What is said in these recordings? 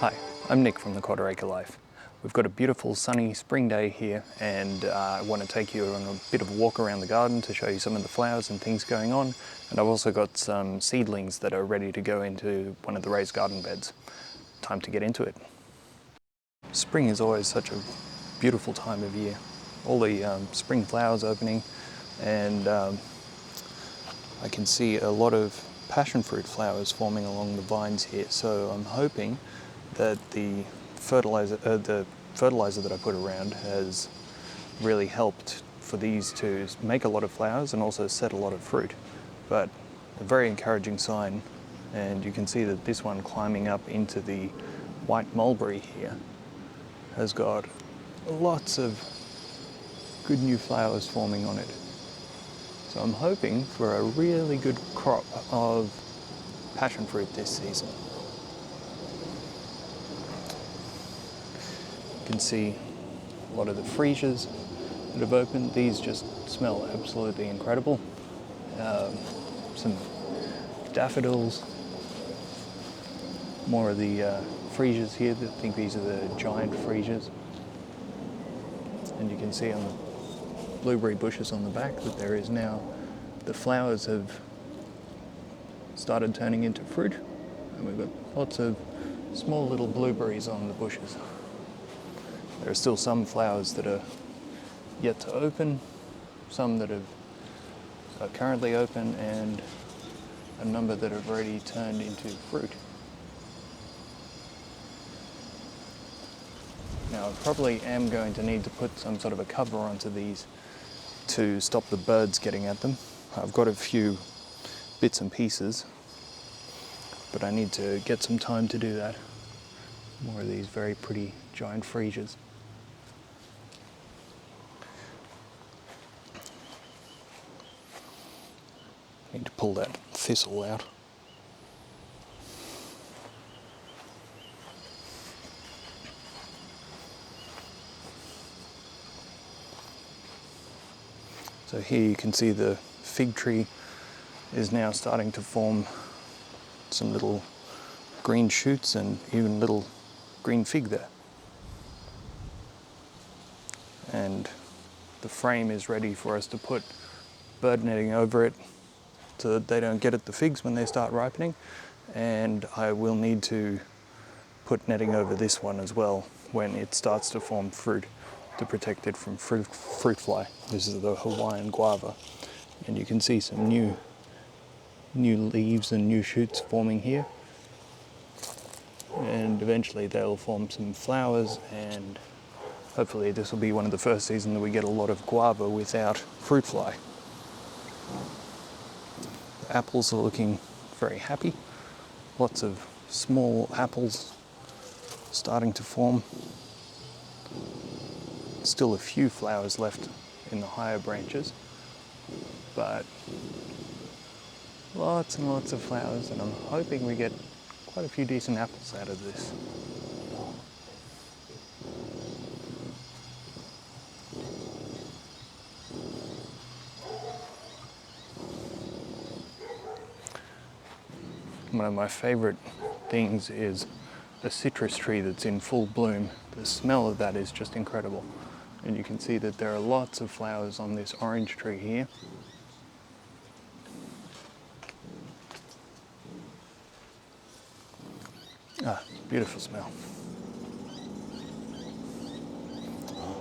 Hi, I'm Nick from the Acre Life. We've got a beautiful sunny spring day here, and I want to take you on a bit of a walk around the garden to show you some of the flowers and things going on. And I've also got some seedlings that are ready to go into one of the raised garden beds. Time to get into it. Spring is always such a beautiful time of year. All the spring flowers opening, and I can see a lot of passion fruit flowers forming along the vines here. So I'm hoping that the fertilizer that I put around has really helped for these to make a lot of flowers and also set a lot of fruit. But a very encouraging sign, and you can see that this one climbing up into the white mulberry here has got lots of good new flowers forming on it. So I'm hoping for a really good crop of passion fruit this season. You can see a lot of the freesias that have opened. These just smell absolutely incredible. Some daffodils, more of the freesias here. I think these are the giant freesias. And you can see on the blueberry bushes on the back that there is now, the flowers have started turning into fruit, and we've got lots of small little blueberries on the bushes. There are still some flowers that are yet to open, some that are currently open, and a number that have already turned into fruit. Now I probably am going to need to put some sort of a cover onto these to stop the birds getting at them. I've got a few bits and pieces, but I need to get some time to do that. More of these very pretty giant freesias. Need to pull that thistle out. So here you can see the fig tree is now starting to form some little green shoots and even little green fig there. And the frame is ready for us to put bird netting over it so that they don't get at the figs when they start ripening. And I will need to put netting over this one as well when it starts to form fruit, to protect it from fruit fly. This is the Hawaiian guava, and you can see some new leaves and new shoots forming here, and eventually they'll form some flowers, and hopefully this will be one of the first seasons that we get a lot of guava without fruit fly. The apples are looking very happy. Lots of small apples starting to form. Still a few flowers left in the higher branches, but lots and lots of flowers, and I'm hoping we get quite a few decent apples out of this. One of my favorite things is a citrus tree that's in full bloom. The smell of that is just incredible. And you can see that there are lots of flowers on this orange tree here. Ah, beautiful smell.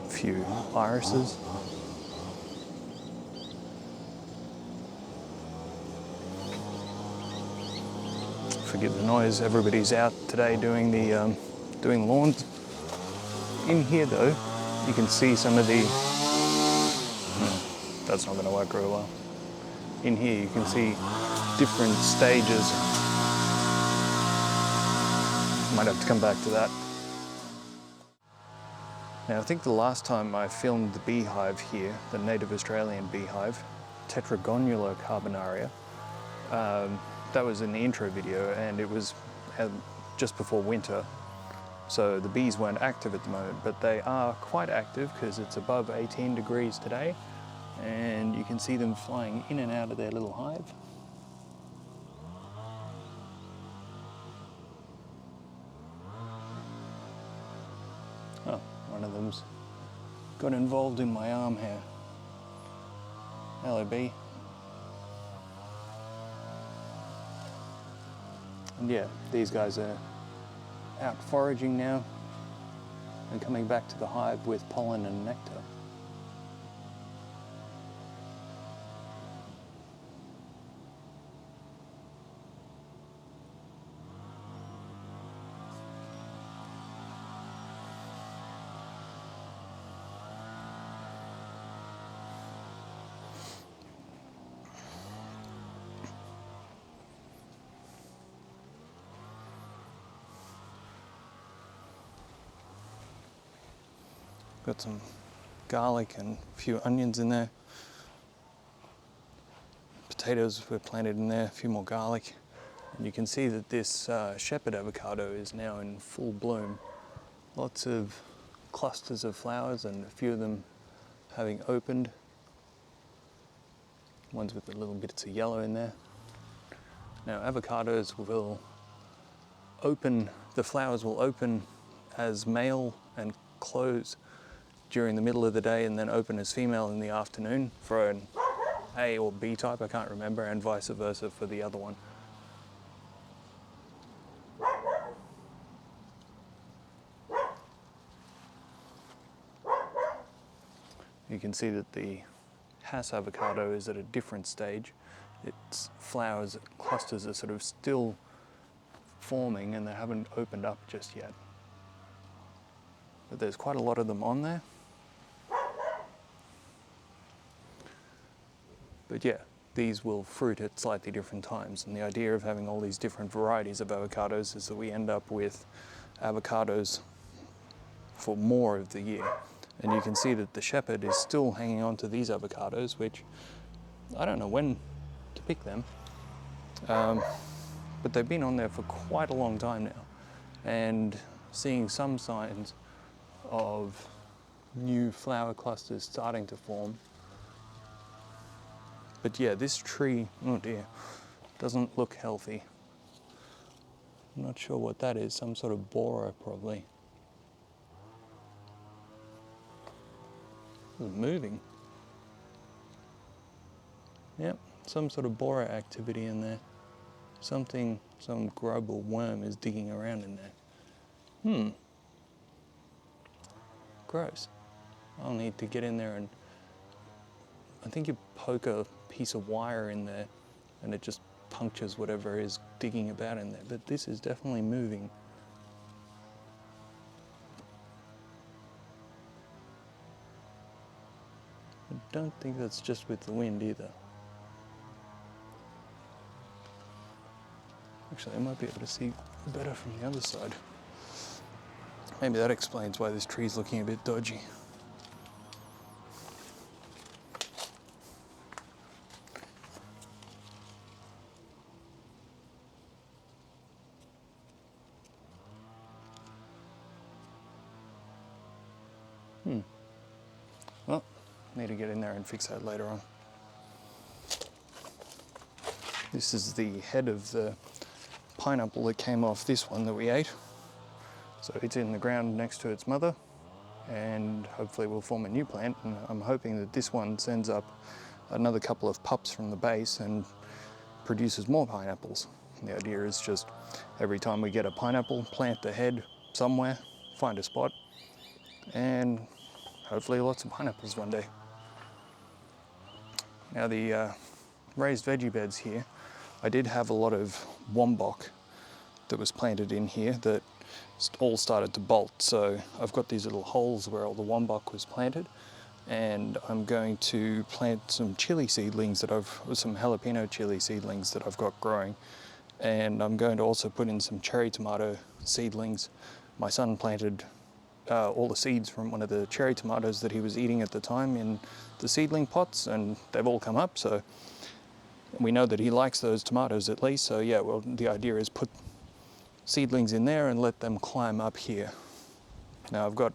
A few irises. Forgive the noise, everybody's out today doing lawns. In here though, you can see some of the, that's not going to work very well. In here you can see different stages. Might have to come back to that. Now I think the last time I filmed the beehive here, the native Australian beehive, Tetragonula carbonaria, that was in the intro video, and it was just before winter, so the bees weren't active at the moment, but they are quite active because it's above 18 degrees today, and you can see them flying in and out of their little hive. got involved in my arm here. Hello, bee. And yeah, these guys are out foraging now and coming back to the hive with pollen and nectar. Got some garlic and a few onions in there. Potatoes were planted in there, a few more garlic. And you can see that this shepherd avocado is now in full bloom. Lots of clusters of flowers and a few of them having opened. Ones with the little bits of yellow in there. Now avocados will open, the flowers will open as male and close during the middle of the day and then open as female in the afternoon for an A or B type, I can't remember, and vice versa for the other one. You can see that the Hass avocado is at a different stage. Its flowers, clusters are sort of still forming and they haven't opened up just yet. But there's quite a lot of them on there. But yeah, these will fruit at slightly different times. And the idea of having all these different varieties of avocados is that we end up with avocados for more of the year. And you can see that the shepherd is still hanging on to these avocados, which I don't know when to pick them. But they've been on there for quite a long time now. And seeing some signs of new flower clusters starting to form. But yeah, this tree, oh dear, doesn't look healthy. I'm not sure what that is, some sort of borer probably. It's moving. Yep, some sort of borer activity in there. Something, some grub or worm is digging around in there. Gross. I'll need to get in there and I think you poke a piece of wire in there and it just punctures whatever is digging about in there. But this is definitely moving. I don't think that's just with the wind either. Actually, I might be able to see better from the other side. Maybe that explains why this tree's looking a bit dodgy. Well, need to get in there and fix that later on. This is the head of the pineapple that came off this one that we ate. So it's in the ground next to its mother and hopefully we'll form a new plant, and I'm hoping that this one sends up another couple of pups from the base and produces more pineapples. And the idea is just every time we get a pineapple, plant the head somewhere, find a spot, and hopefully lots of pineapples one day. Now the raised veggie beds here, I did have a lot of wombok that was planted in here that all started to bolt. So I've got these little holes where all the wombok was planted, and I'm going to plant some chili seedlings some jalapeno chili seedlings that I've got growing. And I'm going to also put in some cherry tomato seedlings. My son planted all the seeds from one of the cherry tomatoes that he was eating at the time in the seedling pots, and they've all come up, so we know that he likes those tomatoes at least. So yeah, well, the idea is put seedlings in there and let them climb up here. Now I've got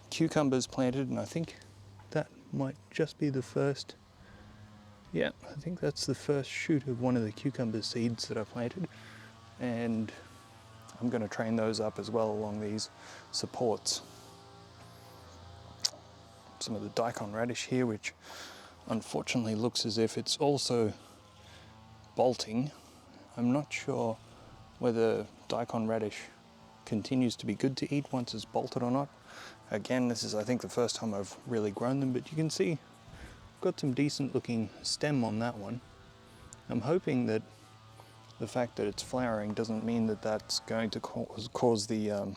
cucumbers planted, and I think that might just be the first, yeah, I think that's the first shoot of one of the cucumber seeds that I planted, and I'm going to train those up as well along these supports. some of the daikon radish here, which unfortunately looks as if it's also bolting. I'm not sure whether daikon radish continues to be good to eat once it's bolted or not. Again, this is I think the first time I've really grown them, but you can see I've got some decent looking stem on that one. I'm hoping that the fact that it's flowering doesn't mean that that's going to cause the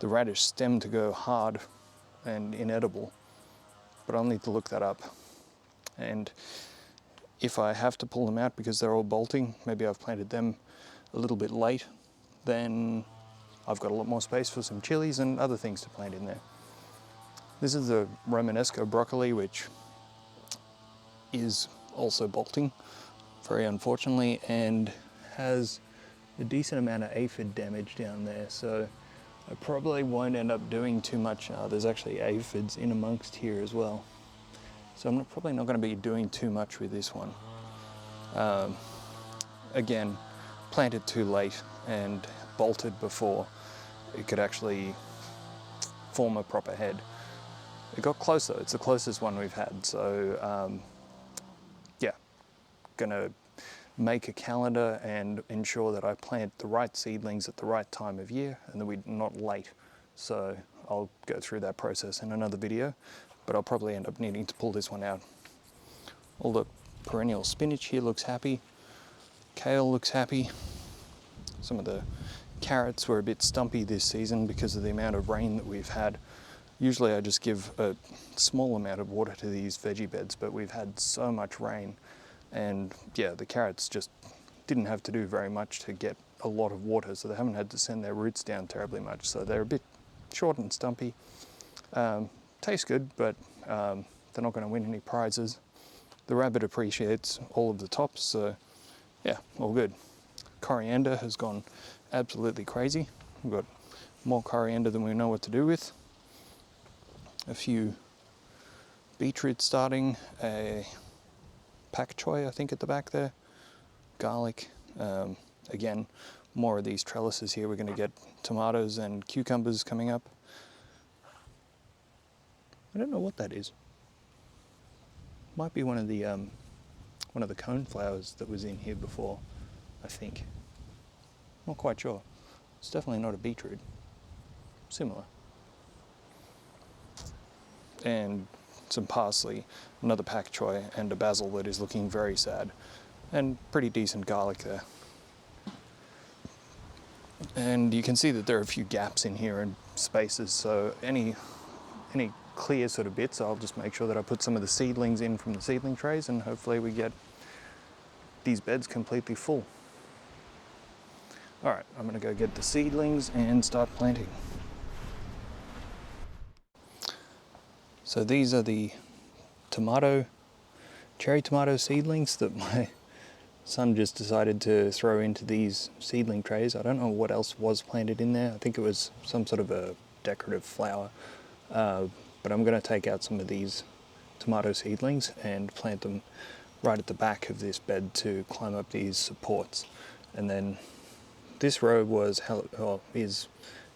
radish stem to go hard and inedible, but I'll need to look that up. And if I have to pull them out because they're all bolting, maybe I've planted them a little bit late, then I've got a lot more space for some chilies and other things to plant in there. This is the Romanesco broccoli, which is also bolting, very unfortunately, and has a decent amount of aphid damage down there, so I probably won't end up doing too much. There's actually aphids in amongst here as well, so I'm probably not going to be doing too much with this one. Again, planted too late and bolted before it could actually form a proper head. It got closer, it's the closest one we've had, so yeah, gonna make a calendar and ensure that I plant the right seedlings at the right time of year and that we're not late. So I'll go through that process in another video, but I'll probably end up needing to pull this one out. All the perennial spinach here looks happy. Kale looks happy. Some of the carrots were a bit stumpy this season because of the amount of rain that we've had. Usually I just give a small amount of water to these veggie beds, but we've had so much rain, and yeah, the carrots just didn't have to do very much to get a lot of water, so they haven't had to send their roots down terribly much, so they're a bit short and stumpy. Taste good, but they're not going to win any prizes. The rabbit appreciates all of the tops, so yeah, all good. Coriander has gone absolutely crazy. We've got more coriander than we know what to do with. A few beetroot starting, a pak choi I think at the back there, garlic. Again, more of these trellises here. We're going to get tomatoes and cucumbers coming up. I don't know what that is. Might be one of the cone flowers that was in here before, I think. Not quite sure. It's definitely not a beetroot. Similar. And some parsley, another pak choi, and a basil that is looking very sad, and pretty decent garlic there. And you can see that there are a few gaps in here and spaces, so any clear sort of bits, I'll just make sure that I put some of the seedlings in from the seedling trays, and hopefully we get these beds completely full. All right, I'm gonna go get the seedlings and start planting. So these are the cherry tomato seedlings that my son just decided to throw into these seedling trays. I don't know what else was planted in there. I think it was some sort of a decorative flower. But I'm going to take out some of these tomato seedlings and plant them right at the back of this bed to climb up these supports. And then this row is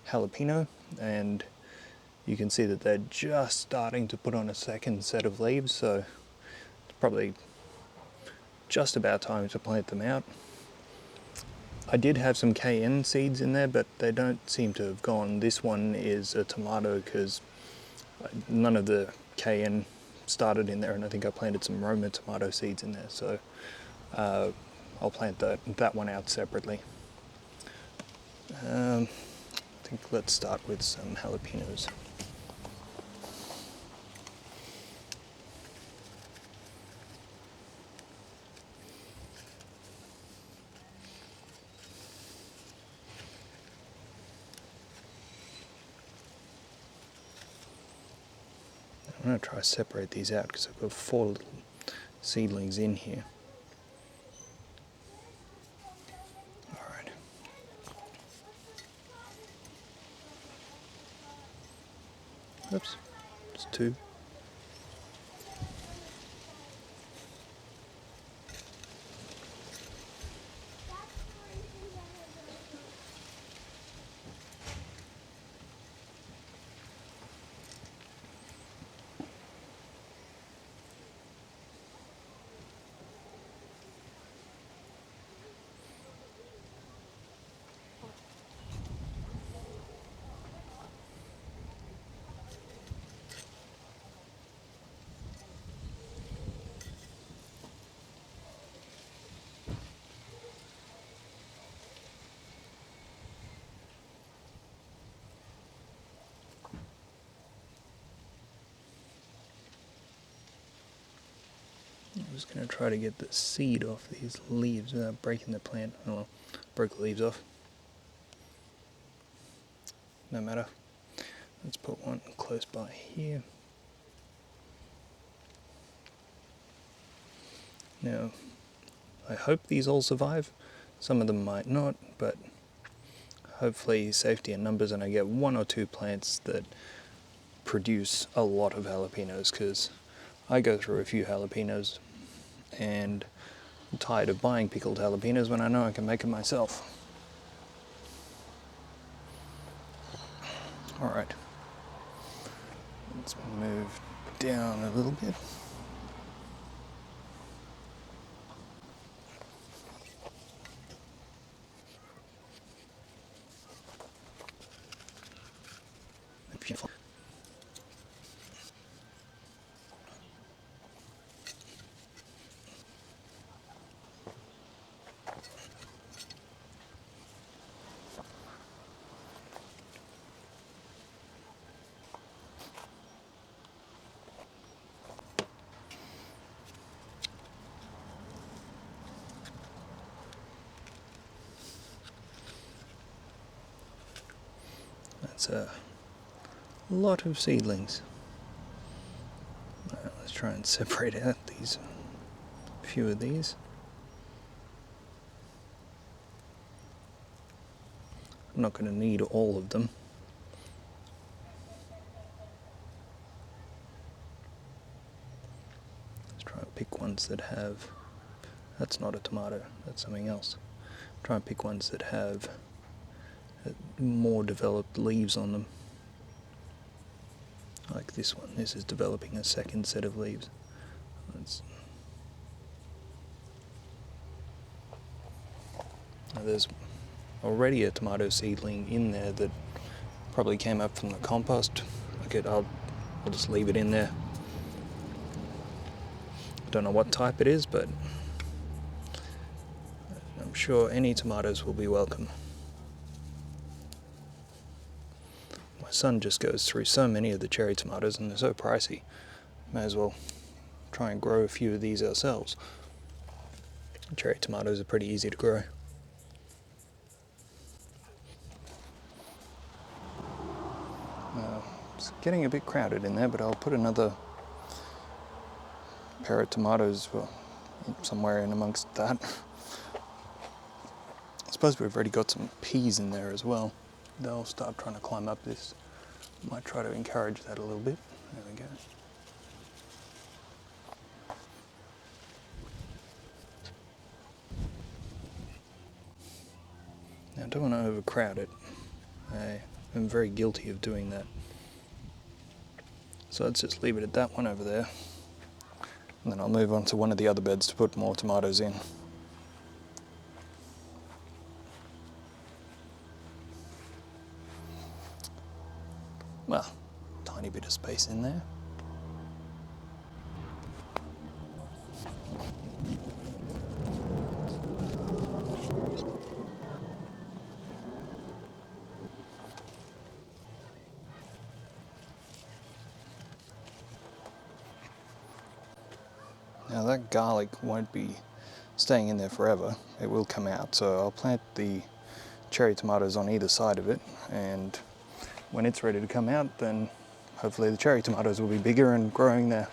jalapeno, and you can see that they're just starting to put on a second set of leaves, so it's probably just about time to plant them out. I did have some cayenne seeds in there, but they don't seem to have gone. This one is a tomato because none of the cayenne started in there, and I think I planted some Roma tomato seeds in there, so I'll plant that one out separately. I think let's start with some jalapenos. I'm going to try to separate these out because I've got 4 little seedlings in here. Alright. Oops, it's 2. just going to try to get the seed off these leaves without breaking the plant. Oh well, broke the leaves off. No matter. Let's put one close by here. Now, I hope these all survive. Some of them might not, but hopefully safety in numbers, and I get 1 or 2 plants that produce a lot of jalapenos, because I go through a few jalapenos and I'm tired of buying pickled jalapenos when I know I can make them myself. Alright, let's move down a little bit. Beautiful. That's a lot of seedlings. Let's try and separate out these, a few of these. I'm not going to need all of them. Let's try and pick ones that have, that's not a tomato, that's something else. Try and pick ones that have more developed leaves on them. Like this one. This is developing a second set of leaves. Now there's already a tomato seedling in there that probably came up from the compost. I'll just leave it in there. I don't know what type it is, but I'm sure any tomatoes will be welcome. My son just goes through so many of the cherry tomatoes and they're so pricey. May as well try and grow a few of these ourselves. Cherry tomatoes are pretty easy to grow. It's getting a bit crowded in there, but I'll put another pair of tomatoes somewhere in amongst that. I suppose we've already got some peas in there as well. They'll start trying to climb up this. Might try to encourage that a little bit. There we go. Now I don't want to overcrowd it. I am very guilty of doing that. So let's just leave it at that one over there. And then I'll move on to one of the other beds to put more tomatoes in. Well, tiny bit of space in there. Now that garlic won't be staying in there forever. It will come out, so I'll plant the cherry tomatoes on either side of it, and when it's ready to come out, then hopefully the cherry tomatoes will be bigger and growing there.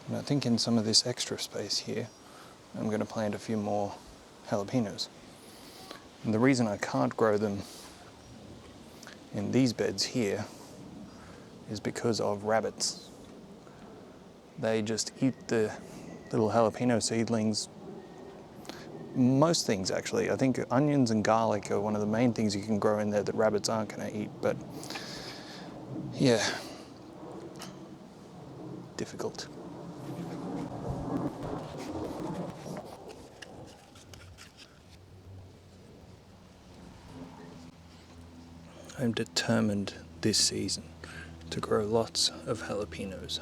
And I think in some of this extra space here, I'm going to plant a few more jalapenos. And the reason I can't grow them in these beds here is because of rabbits. They just eat the little jalapeno seedlings. Most things actually. I think onions and garlic are one of the main things you can grow in there that rabbits aren't going to eat, but yeah, difficult. I'm determined this season to grow lots of jalapenos.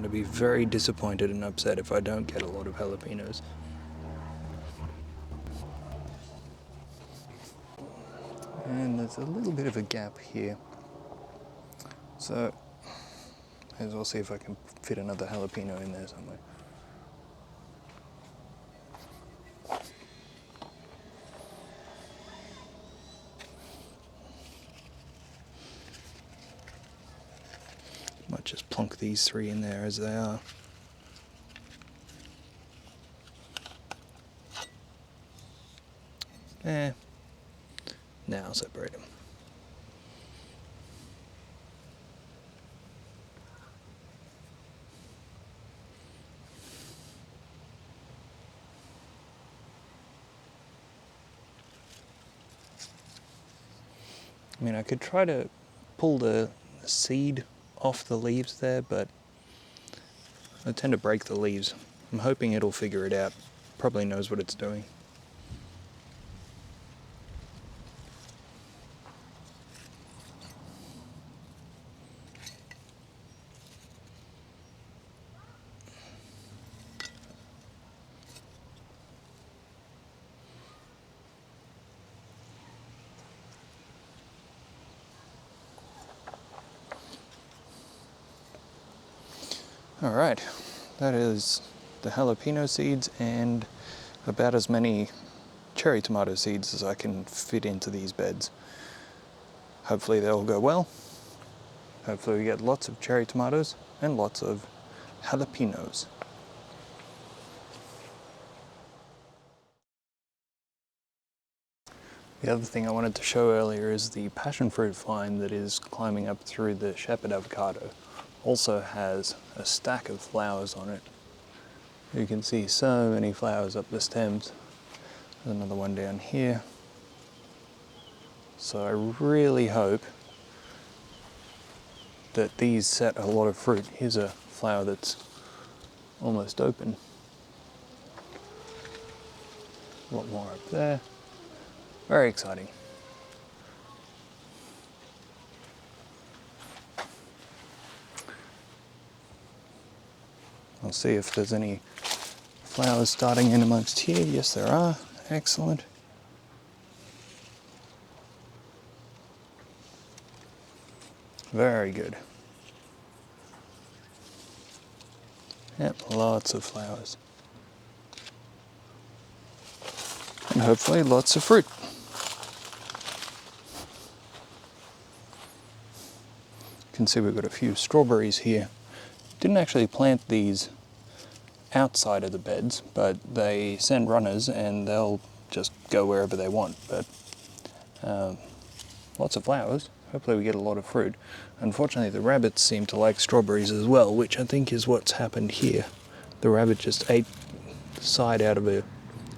to be very disappointed and upset if I don't get a lot of jalapenos. And there's a little bit of a gap here. So, may as well see if I can fit another jalapeno in there somewhere. Might just plonk these 3 in there as they are. Now I'll separate them. I mean, I could try to pull the seed off the leaves there, but I tend to break the leaves. I'm hoping it'll figure it out. Probably knows what it's doing. Alright, that is the jalapeno seeds and about as many cherry tomato seeds as I can fit into these beds. Hopefully they'll go well. Hopefully we get lots of cherry tomatoes and lots of jalapenos. The other thing I wanted to show earlier is the passion fruit vine that is climbing up through the shepherd avocado. Also has a stack of flowers on it. You can see so many flowers up the stems. There's another one down here. So I really hope that these set a lot of fruit. Here's a flower that's almost open. A lot more up there. Very exciting. I'll see if there's any flowers starting in amongst here. Yes, there are. Excellent. Very good. Yep, lots of flowers. And hopefully lots of fruit. You can see we've got a few strawberries here. Didn't actually plant these outside of the beds, but they send runners and they'll just go wherever they want. But lots of flowers. Hopefully we get a lot of fruit. Unfortunately the rabbits seem to like strawberries as well, which I think is what's happened here. The rabbit just ate the side out of it,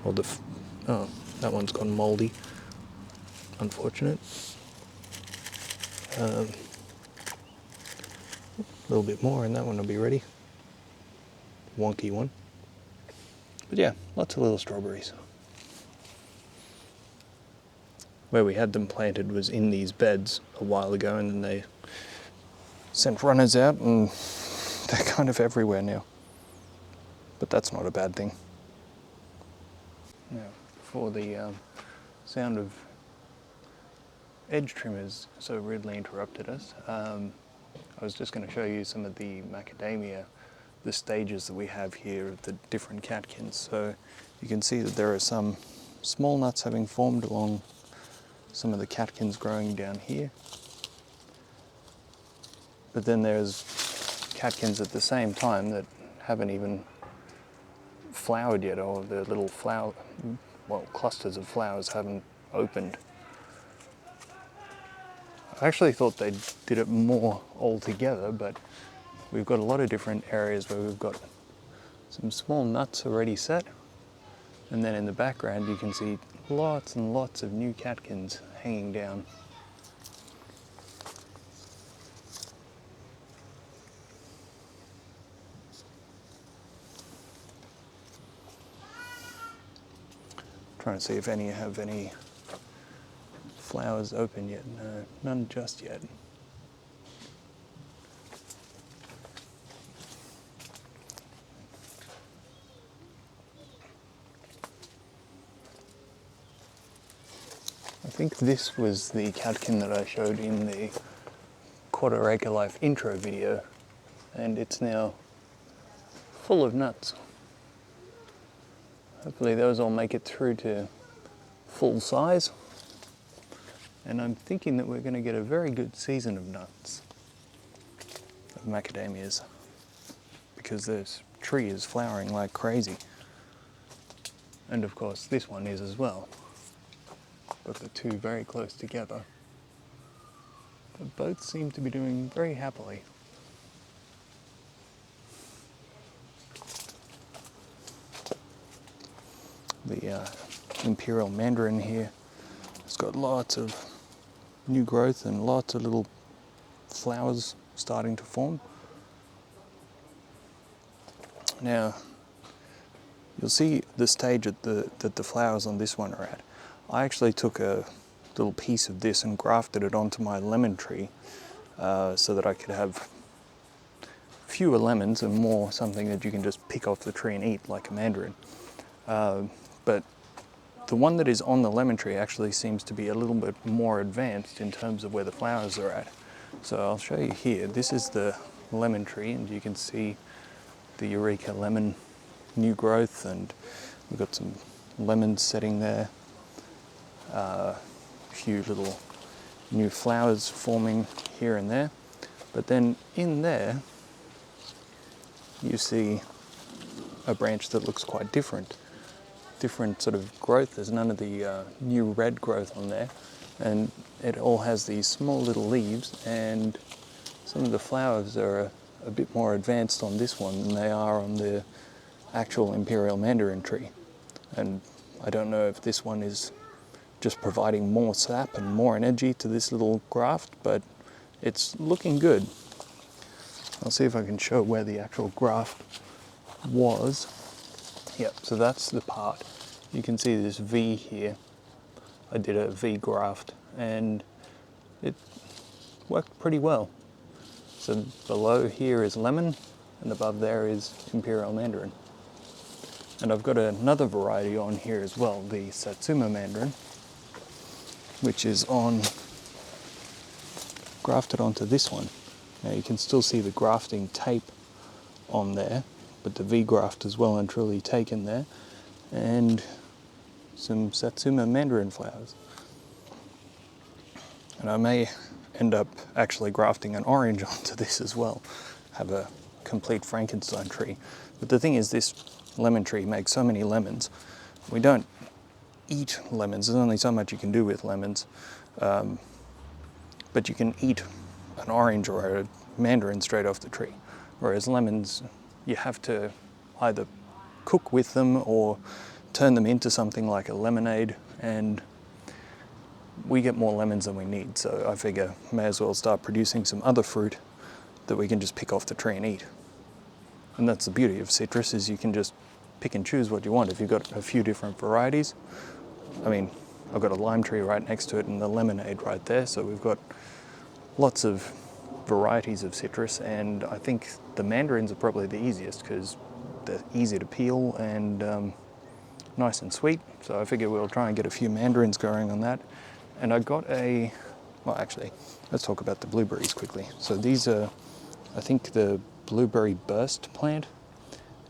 or oh, that one's gone moldy. Unfortunate. A little bit more and that one will be ready. Wonky one. But yeah, lots of little strawberries. Where we had them planted was in these beds a while ago, and then they sent runners out and they're kind of everywhere now. But that's not a bad thing. Now, before the sound of edge trimmers so rudely interrupted us, I was just going to show you some of the macadamia, the stages that we have here of the different catkins. So you can see that there are some small nuts having formed along some of the catkins growing down here. But then there's catkins at the same time that haven't even flowered yet, or the little flower, well, clusters of flowers haven't opened. I actually thought they did it more all together, but we've got a lot of different areas where we've got some small nuts already set, and then in the background you can see lots and lots of new catkins hanging down. Trying to see if any have any flowers open yet. No, none just yet. think this was the catkin that I showed in the Quarter Acre Life intro video, and it's now full of nuts. Hopefully those all make it through to full size, and I'm thinking that we're going to get a very good season of nuts, of macadamias, because this tree is flowering like crazy. And of course this one is as well. Got the two very close together. But both seem to be doing very happily. The imperial mandarin here has got lots of new growth and lots of little flowers starting to form. Now, you'll see the stage that the flowers on this one are at. I actually took a little piece of this and grafted it onto my lemon tree so that I could have fewer lemons and more something that you can just pick off the tree and eat like a mandarin. But the one that is on the lemon tree actually seems to be a little bit more advanced in terms of where the flowers are at. So I'll show you here. This is the lemon tree, and you can see the Eureka lemon new growth, and we've got some lemons setting there. A few little new flowers forming here and there. But then in there, you see a branch that looks quite different sort of growth. There's none of the new red growth on there, and it all has these small little leaves, and some of the flowers are a bit more advanced on this one than they are on the actual imperial mandarin tree. And I don't know if this one is just providing more sap and more energy to this little graft, but it's looking good. I'll see if I can show where the actual graft was. Yep, so that's the part. You can see this V here. I did a V graft and it worked pretty well. So below here is lemon and above there is imperial mandarin. And I've got another variety on here as well, the Satsuma mandarin, which is grafted onto this one. Now you can still see the grafting tape on there, but the V graft is well and truly taken there, and some Satsuma mandarin flowers. And I may end up actually grafting an orange onto this as well, have a complete Frankenstein tree. But the thing is, this lemon tree makes so many lemons. We don't eat lemons, there's only so much you can do with lemons, but you can eat an orange or a mandarin straight off the tree, whereas lemons you have to either cook with them or turn them into something like a lemonade, and we get more lemons than we need, so I figure may as well start producing some other fruit that we can just pick off the tree and eat. And that's the beauty of citrus, is you can just pick and choose what you want. If you've got a few different varieties, I mean, I've got a lime tree right next to it and the lemonade right there, so we've got lots of varieties of citrus, and I think the mandarins are probably the easiest because they're easy to peel and nice and sweet. So I figure we'll try and get a few mandarins going on that. And I got well actually, let's talk about the blueberries quickly. So these are, I think, the blueberry burst plant,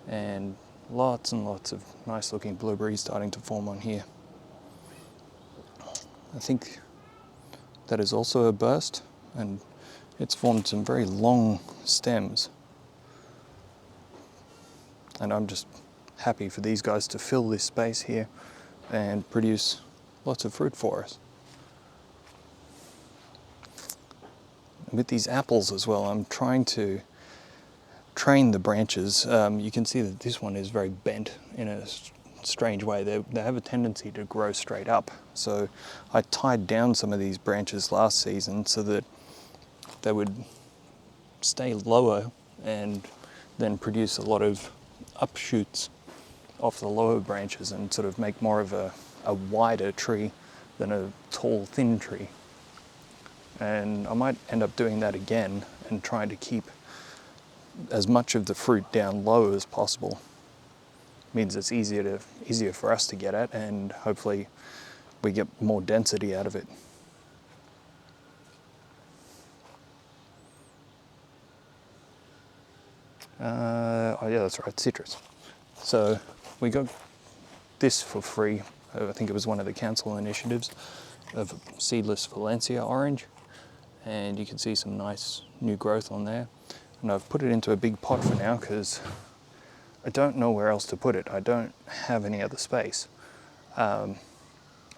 and lots and lots of nice looking blueberries starting to form on here. I think that is also a burst, and it's formed some very long stems. And I'm just happy for these guys to fill this space here and produce lots of fruit for us. And with these apples as well, I'm trying to train the branches. You can see that this one is very bent in a strange way. They have a tendency to grow straight up. So I tied down some of these branches last season so that they would stay lower and then produce a lot of upshoots off the lower branches and sort of make more of a wider tree than a tall, thin tree. And I might end up doing that again and trying to keep as much of the fruit down low as possible. Means it's easier for us to get at, and hopefully we get more density out of it. Oh yeah, that's right, citrus. So we got this for free. I think it was one of the council initiatives of seedless Valencia orange, and you can see some nice new growth on there. And I've put it into a big pot for now because I don't know where else to put it. I don't have any other space. I'm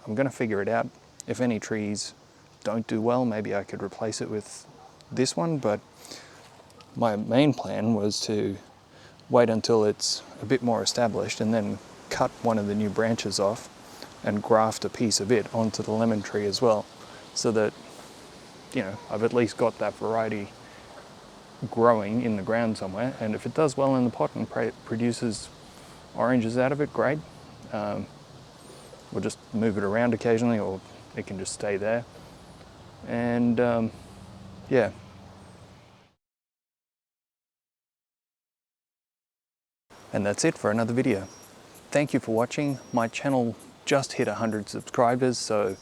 going to figure it out. If any trees don't do well, maybe I could replace it with this one, but my main plan was to wait until it's a bit more established and then cut one of the new branches off and graft a piece of it onto the lemon tree as well, so that, you know, I've at least got that variety growing in the ground somewhere. And if it does well in the pot and produces oranges out of it, great. We'll just move it around occasionally, or it can just stay there. And yeah. And that's it for another video. Thank you for watching. My channel just hit 100 subscribers, so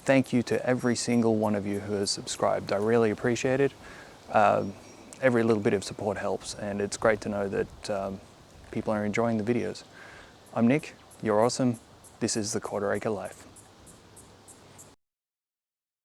thank you to every single one of you who has subscribed. I really appreciate it. Every little bit of support helps, and it's great to know that people are enjoying the videos. I'm Nick, you're awesome. This is the Quarter Acre Life.